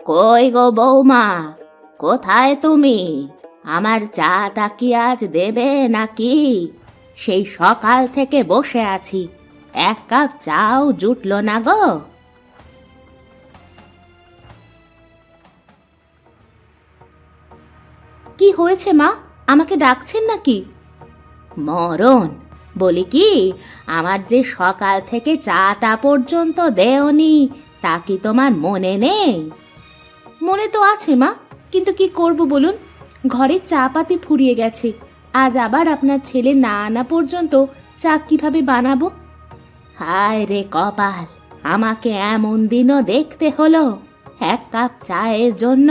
কই গো বৌমা, কোথায় তুমি? আমার চাটা কি আজ দেবে নাকি? সেই সকাল থেকে বসে আছি, এক কাপ চাও জুটলো না গো। কি হয়েছে মা, আমাকে ডাকছেন নাকি? মরণ, বলি কি, আমার যে সকাল থেকে চাটা পর্যন্ত দেওনি, তা কি তোমার মনে নেই? মনে তো আছে মা, কিন্তু কি করব বলুন, ঘরে চা পাতি ফুরিয়ে গেছে। আজ আবার আপনার ছেলে না আনা পর্যন্ত চা কিভাবে বানাবো? হায় রে কপাল, আমাকে এমন দিনও দেখতে হলো এক কাপ চায়ের জন্য।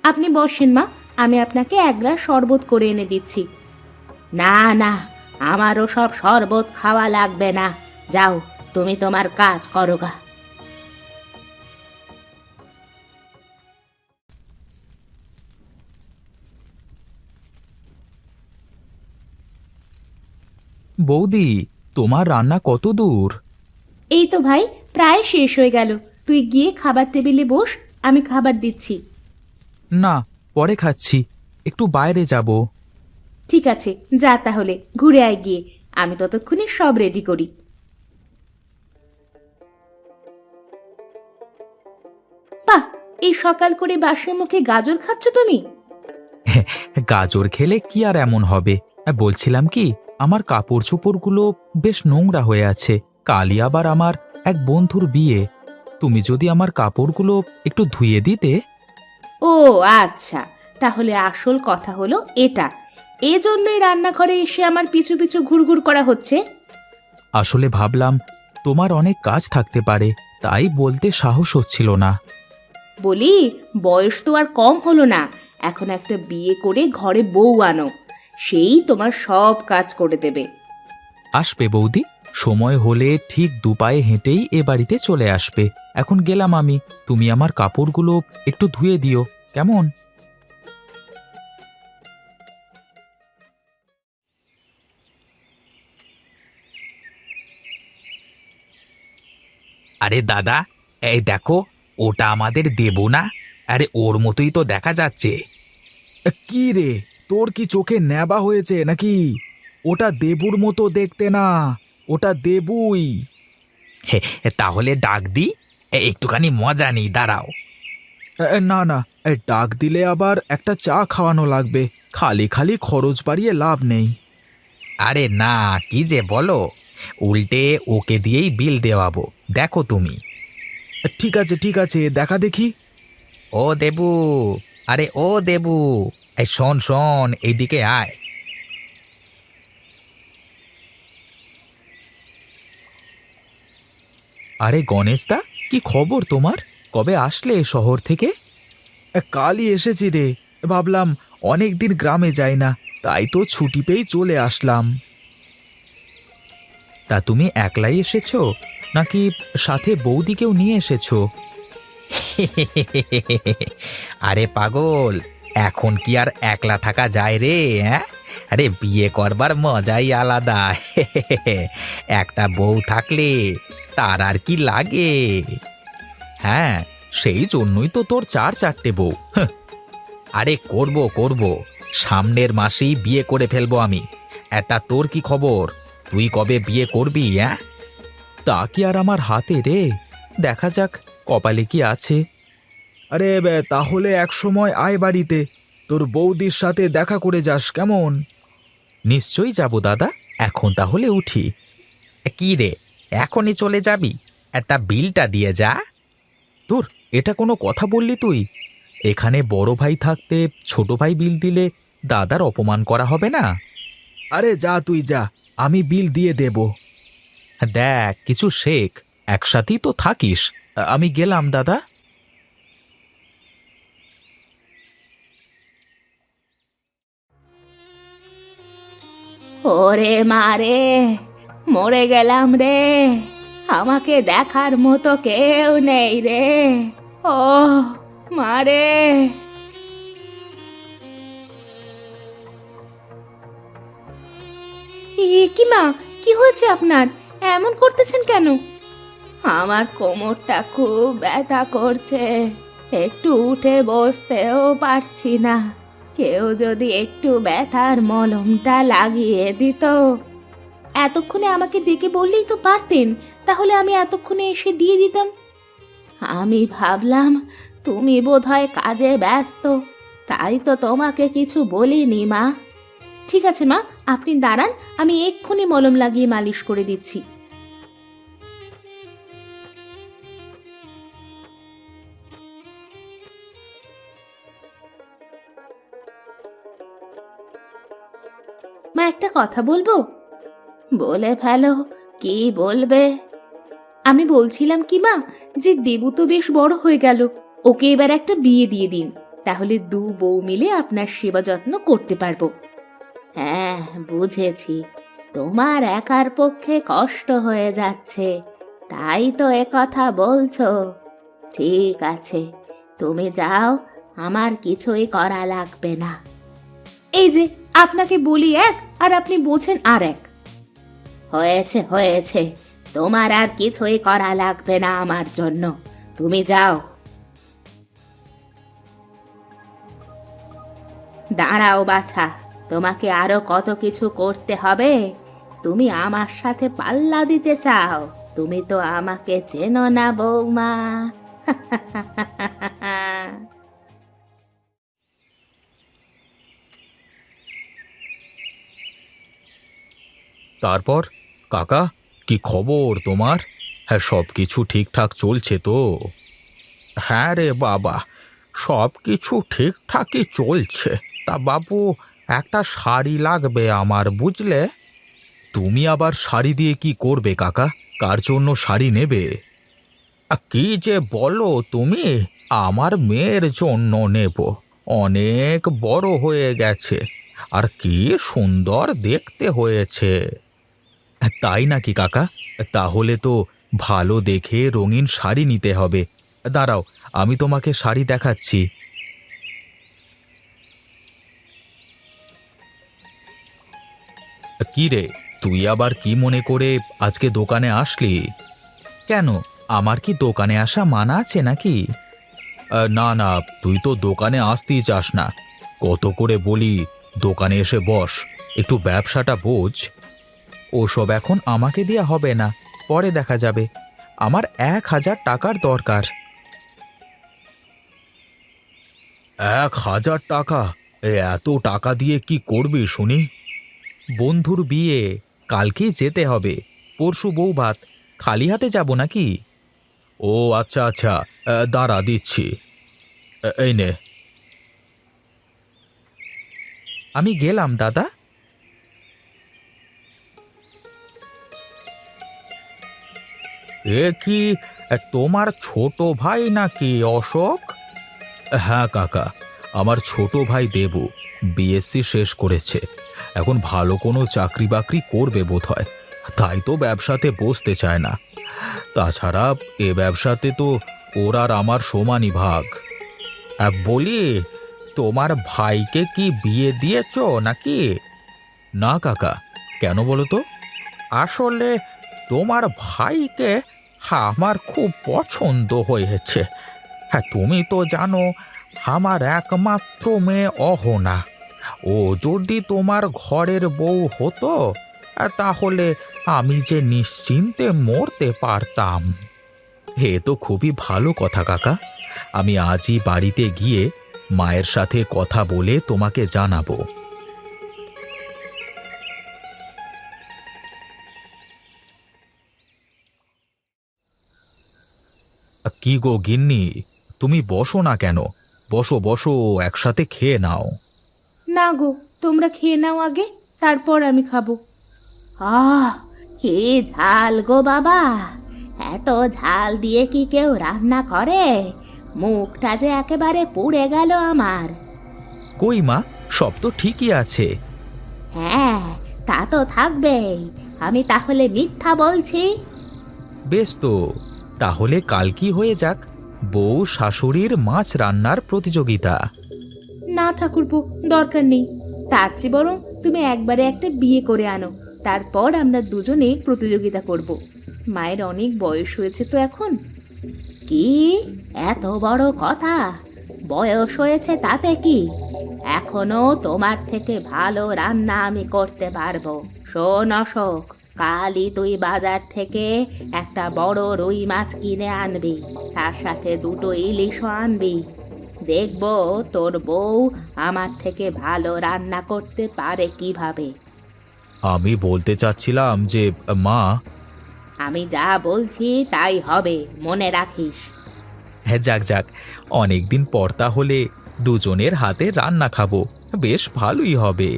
আপনি বসেন মা, আমি আপনাকে এক গ্লাস শরবত করে এনে দিচ্ছি। না না, আমারও সব শরবত খাওয়া লাগবে না, যাও তুমি তোমার কাজ করো গা। বৌদি, তোমার রান্না কত দূর? এই তো ভাই, প্রায় শেষ হয়ে গেল। তুই গিয়ে খাবার টেবিলে বস, আমি খাবার দিচ্ছি। না, পরে খাচ্ছি, একটু বাইরে যাব। ঠিক আছে, যা তাহলে, ঘুরে আয় গিয়ে, আমি ততক্ষণে সব রেডি করি। বাহ, এই সকাল করে বাসের মুখে গাজর খাচ্ছ তুমি? গাজর খেলে কি আর এমন হবে? বলছিলাম কি, আমার কাপড় চোপড়গুলো বেশ নোংরা হয়ে আছে, কালই আবার আমার এক বন্ধুর বিয়ে। তুমি যদি আমার কাপড়গুলো একটু ধুয়ে দিতে। ও আচ্ছা, তাহলে আসল কথা হলো এটা, এজন্যই রান্নাঘরে এসে আমার পিছু পিছু ঘুরঘুর করা হচ্ছে। আসলে ভাবলাম তোমার অনেক কাজ থাকতে পারে, তাই বলতে সাহস হচ্ছিল না। বলি, বয়স তো আর কম হলো না, এখন একটা বিয়ে করে ঘরে বউ আনো, সেই তোমার সব কাজ করে দেবে। আসবে বৌদি, সময় হলে ঠিক দুপায়ে হেঁটেই এ বাড়িতে চলে আসবে। এখন গেলাম আমি, তুমি আমার কাপড়গুলো একটু ধুয়ে দিও, কেমন? আরে দাদা, এই দেখো, ওটা আমাদের দেবু না? আরে ওর মতোই তো দেখা যাচ্ছে। কি রে, তোর কি চোখে নেবা হয়েছে নাকি? ওটা দেবুর মতো দেখতে না, ওটা দেবুই। তাহলে ডাক দি, একটুখানি মজা নেই, দাঁড়াও। না না, ডাক দিলে আবার একটা চা খাওয়ানো লাগবে, খালি খালি খরচ বাড়িয়ে লাভ নেই। আরে না, কি যে বলো, উল্টে ওকে দিয়েই বিল দেওয়াবো, দেখো তুমি। ঠিক আছে ঠিক আছে, দেখা দেখি। ও দেবু, আরে ও দেবু, এই শোন শোন, এইদিকে আয়। আরে গণেশদা, কি খবর তোমার? কবে আসলে শহর থেকে? কালই এসেছি রে, ভাবলাম অনেক দিন গ্রামে যাই না, তাই তো ছুটি পেয়েই চলে আসলাম। তা তুমি একলাই এসেছো নাকি সাথে বৌদিকেও নিয়ে এসেছো? আরে পাগল, এখন কি আর একলা থাকা যায় রে? হ্যাঁ, আরে বিয়ে করবার মজাই আলাদা। একটা বউ থাকলে তার আর কি লাগে? হ্যাঁ, সেই জন্যই তো তোর চার চারটে বউ। হাহ। আরে করব করব, সামনের মাসেই বিয়ে করে ফেলবো আমি। তা তোর কি খবর? তুই কবে বিয়ে করবি? হ্যাঁ, তা কি আর আমার হাতে রে, দেখা যাক কপালে কি আছে। আরে তাহলে এক সময় আয় বাড়িতে, তোর বৌদির সাথে দেখা করে যাস, কেমন? নিশ্চয়ই যাব দাদা, এখন তাহলে উঠি। কি রে, এখনই চলে যাবি? একটা বিলটা দিয়ে যা। তোর এটা কোনো কথা বললি তুই? এখানে বড় ভাই থাকতে ছোট ভাই বিল দিলে দাদার অপমান করা হবে না? আরে যা তুই যা, আমি বিল দিয়ে দেব। দেখ, কিছু শেখ, একসাথেই তো থাকিস। আমি গেলাম দাদা। ওরে মারে, মরে গেলাম রে, আমাকে দেখার মতো কেউ নেই রে। ও মারে। কি মা, কি হয়েছে আপনার? এমন করতেছেন কেন? আমার কোমরটা খুব ব্যথা করছে, একটু উঠে বসতেও পারছি না। কেউ যদি একটু ব্যথার মলমটা লাগিয়ে দিত। এতক্ষণে আমাকে ডেকে বললেই তো পারতেন, তাহলে আমি এতক্ষণে এসে দিয়ে দিতাম। আমি ভাবলাম তুমি বোধহয় কাজে ব্যস্ত, তাই তো তোমাকে কিছু বলিনি মা। ঠিক আছে মা, আপনি দাঁড়ান, আমি এক্ষুনি মলম লাগিয়ে মালিশ করে দিচ্ছি। মা, একটা কথা বলবো? বলে ফেলো, কি বলবে? আমি বলছিলাম কি মা, যে দেবু তো বেশ বড় হয়ে গেল, ওকে এবার একটা বিয়ে দিয়ে দিন, তাহলে দু বউ মিলে আপনার সেবা যত্ন করতে পারবো। হ্যাঁ, বুঝেছি, তোমার একার পক্ষে কষ্ট হয়ে যাচ্ছে, তাই তো কথা বলছো। ঠিক আছে, তুমি যাও, আমার কিছুই করা লাগবে না। এই যে আপনাকে বলি এক, আর আপনি বোঝেন আর এক। হয়েছে হয়েছে, তোমার আর কিছুই করা লাগবে না আমার জন্য, তুমি যাও। দাঁড়াও বাছা, তোমাকে আরো কত কিছু করতে হবে। তুমি আমার সাথে পাল্লা দিতে চাও? তুমি তো আমাকে চেনো না বৌমা। তারপর কাকা, কি খবর তোমার? হ্যাঁ, সব কিছু ঠিকঠাক চলছে তো? হ্যাঁ রে বাবা, সব কিছু ঠিকঠাকই চলছে। তা বাবু, একটা শাড়ি লাগবে আমার, বুঝলে? তুমি আবার শাড়ি দিয়ে কি করবে কাকা? কার জন্য শাড়ি নেবে? কি যে বলো তুমি! আমার মেয়ের জন্য নেব। অনেক বড় হয়ে গেছে, আর কি সুন্দর দেখতে হয়েছে। তাই নাকি কাকা? তাহলে তো ভালো দেখে রঙিন শাড়ি নিতে হবে। দাঁড়াও, আমি তোমাকে শাড়ি দেখাচ্ছি। কি রে, তুই আবার কি মনে করে আজকে দোকানে আসলি? কেন, আমার কি দোকানে আসা মানা আছে নাকি? না না, তুই তো দোকানে আসতেই চাস না। কত করে বলি দোকানে এসে বস, একটু ব্যবসাটা বোঝ। ওসব এখন আমাকে দেয়া হবে না, পরে দেখা যাবে। আমার 1,000 টাকার দরকার। 1,000 টাকা? এত টাকা দিয়ে কি করবি শুনি? বন্ধুর বিয়ে, কালকেই যেতে হবে। পরশু বউ ভাত, খালি হাতে যাব নাকি? ও আচ্ছা আচ্ছা, দাঁড়া দিচ্ছি। এই নে। আমি গেলাম দাদা। এ কি, তোমার ছোট ভাই নাকি অশোক? হ্যাঁ কাকা, আমার ছোট ভাই দেবু বিএসসি শেষ করেছে। এখন ভালো কোনো চাকরি বাকরি করবে বোধহয়, তাই তো ব্যবসাতে বসতে চায় না। তাছাড়া এ ব্যবসাতে তো ওর আর আমার সমানই ভাগ। বলি, তোমার ভাইকে কি বিয়ে দিয়েছো নাকি? না কাকা, কেন বলো তো? আসলে তোমার ভাইকে আমার খুব পছন্দ হয়েছে। হ্যাঁ, তুমি তো জানো আমার একমাত্র মেয়ে অহনা। ও যদি তোমার ঘরের বউ হতো, তাহলে আমি যে নিশ্চিন্তে মরতে পারতাম। হে, তো খুবই ভালো কথা কাকা। আমি আজই বাড়িতে গিয়ে মায়ের সাথে কথা বলে তোমাকে জানাবো। কি গো গিন্নি, তুমি বসো না কেন? বসো বসো, একসাথে খেয়ে নাও। না গো, তোমরা খেয়ে নাও আগে, তারপর আমি খাবো। আহ, কি ঝাল গো বাবা! এত ঝাল দিয়ে কি কেউ রান্না করে? মুখটা যে একেবারে পুড়ে গেল আমার। কই মা, সব তো ঠিকই আছে। হ্যাঁ, তা তো থাকবেই। আমি তাহলে মিথ্যা বলছি? বেশ তো, তাহলে কাল কি হয়ে যাক, বউ শাশুড়ির মাছ রান্নার প্রতিযোগিতা। না ঠাকুরপো, দরকার নেই। তার চেয়ে বরং তুমি একবারে একটা বিয়ে করে আনো, তারপর আমরা দুজনে প্রতিযোগিতা করব। মায়ের অনেক বয়স হয়েছে তো এখন, কি এত বড় কথা? বয়স হয়েছে তাতে কি? এখনো তোমার থেকে ভালো রান্না আমি করতে পারবো। শোন অশোক, কালই তুই বাজার থেকে একটা বড় রুই মাছ কিনে আনবি, তার সাথে দুটো ইলিশও আনবি। দেখবো তোর বউ আমার থেকে ভালো রান্না করতে পারে কিভাবে। আমি বলতে চাচ্ছিলাম যে মা। আমি যা বলছি তাই হবে, মনে রাখিস। হ্যাঁ, যাক যাক, অনেকদিন পর তাহলে দুজনের হাতে রান্না খাবো, বেশ ভালোই হবে।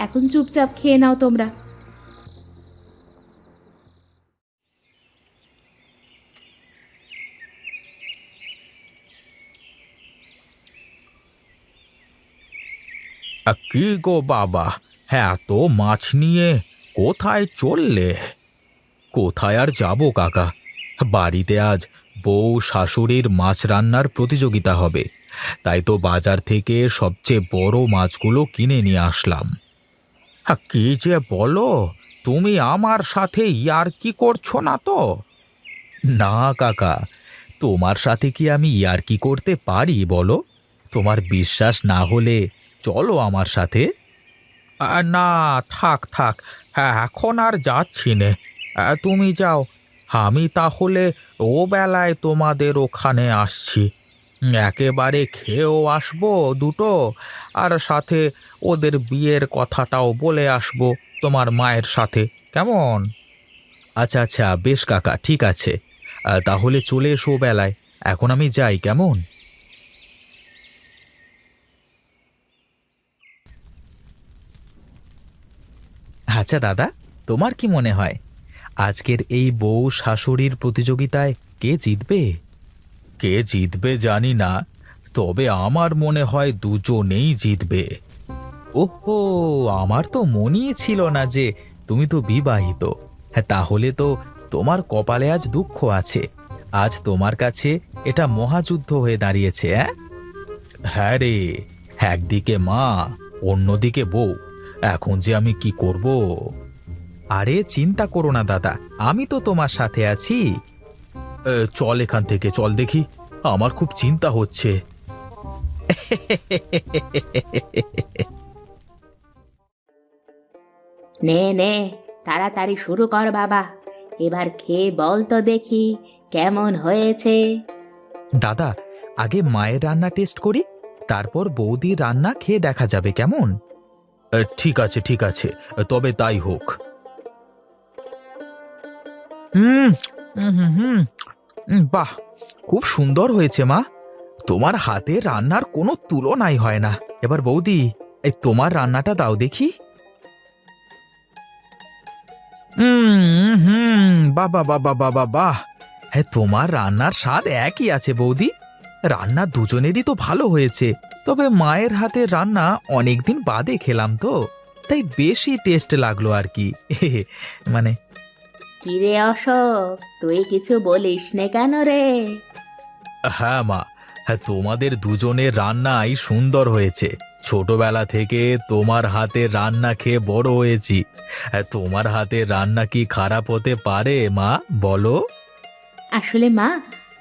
এখন চুপচাপ খেয়ে নাও তোমরা। কি গো বাবা, হ্যাঁ, এত মাছ নিয়ে কোথায় চললে? কোথায় আর যাবো কাকা, বাড়িতে আজ বউ শাশুড়ির মাছ রান্নার প্রতিযোগিতা হবে, তাই তো বাজার থেকে সবচেয়ে বড় মাছগুলো কিনে নিয়ে আসলাম। কি যে বলো, তুমি আমার সাথে ইয়ার্কি করছো না তো? না কাকা, তোমার সাথে কি আমি ইয়ার্কি করতে পারি বলো? তোমার বিশ্বাস না হলে চলো আমার সাথে। না, থাক থাক, হ্যাঁ, এখন আর যাচ্ছি নে। তুমি যাও, আমি তাহলে ও বেলায় তোমাদের ওখানে আসছি। একেবারে খেয়েও আসবো দুটো, আর সাথে ওদের বিয়ের কথাটাও বলে আসবো তোমার মায়ের সাথে, কেমন? আচ্ছা আচ্ছা, বেশ কাকা, ঠিক আছে। তাহলে চলে এসো ও বেলায়। এখন আমি যাই, কেমন? আচ্ছা দাদা, তোমার কি মনে হয় আজকের এই বউ শাশুড়ির প্রতিযোগিতায় কে জিতবে? কে জিতবে জানি না, তবে আমার মনে হয় দুজনেই জিতবে। ওহো, আমার তো মনেই ছিল না যে তুমি তো বিবাহিত। হ্যাঁ, তাহলে তো তোমার কপালে আজ দুঃখ আছে। আজ তোমার কাছে এটা মহাযুদ্ধ হয়ে দাঁড়িয়েছে। হ্যাঁ রে, একদিকে মা, অন্যদিকে বউ, এখন যে আমি কি করব? আরে চিন্তা করো না দাদা, আমি তো তোমার সাথে আছি। চল এখান থেকে, চল দেখি, আমার খুব চিন্তা হচ্ছে। নে নে, তাড়াতাড়ি শুরু কর বাবা, এবার খেয়ে বল তো দেখি কেমন হয়েছে। দাদা, আগে মায়ের রান্না টেস্ট করি, তারপর বৌদির রান্না খেয়ে দেখা যাবে, কেমন? ঠিক আছে ঠিক আছে, তবে তাই হোক। হুম হুম হুম বাহ, খুব সুন্দর হয়েছে মা, তোমার হাতে রান্নার কোনো তুলনাই হয় না। এবার বৌদি, এই তোমার রান্নাটা দাও দেখি। বাহ বাহ বাহ বাহ বাহ বাহ বাহ, হ্যাঁ, তোমার রান্নার স্বাদ একই আছে বৌদি। রান্না দুজনেরই তো ভালো হয়েছে, তবে মায়ের হাতে রান্না অনেকদিন বাদে খেলাম তো, তাই বেশি টেস্ট লাগলো আর কি। মানে, কিরে অশোক, তুই কিছু বলিস নে কেন রে? হ্যাঁ মা, হ্যাঁ, তোমাদের দুজনের রান্নাই সুন্দর হয়েছে। ছোটবেলা থেকে তোমার হাতের রান্না খেয়ে বড় হয়েছি। হ্যাঁ, তোমার হাতের রান্না কি খারাপ হতে পারে মা, বলো? আসলে মা,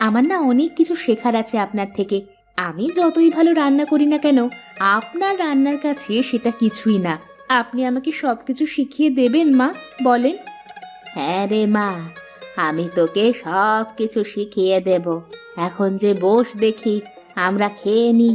আমার না অনেক কিছু শেখার আছে আপনার থেকে। আমি যতই ভালো রান্না করি না কেন, আপনার রান্নার কাছে সেটা কিছুই না। আপনি আমাকে সবকিছু শিখিয়ে দেবেন মা, বলেন? হ্যাঁ রে মা, আমি তোকে সব কিছু শিখিয়ে দেব। এখন যে বস দেখি, আমরা খেয়ে নি।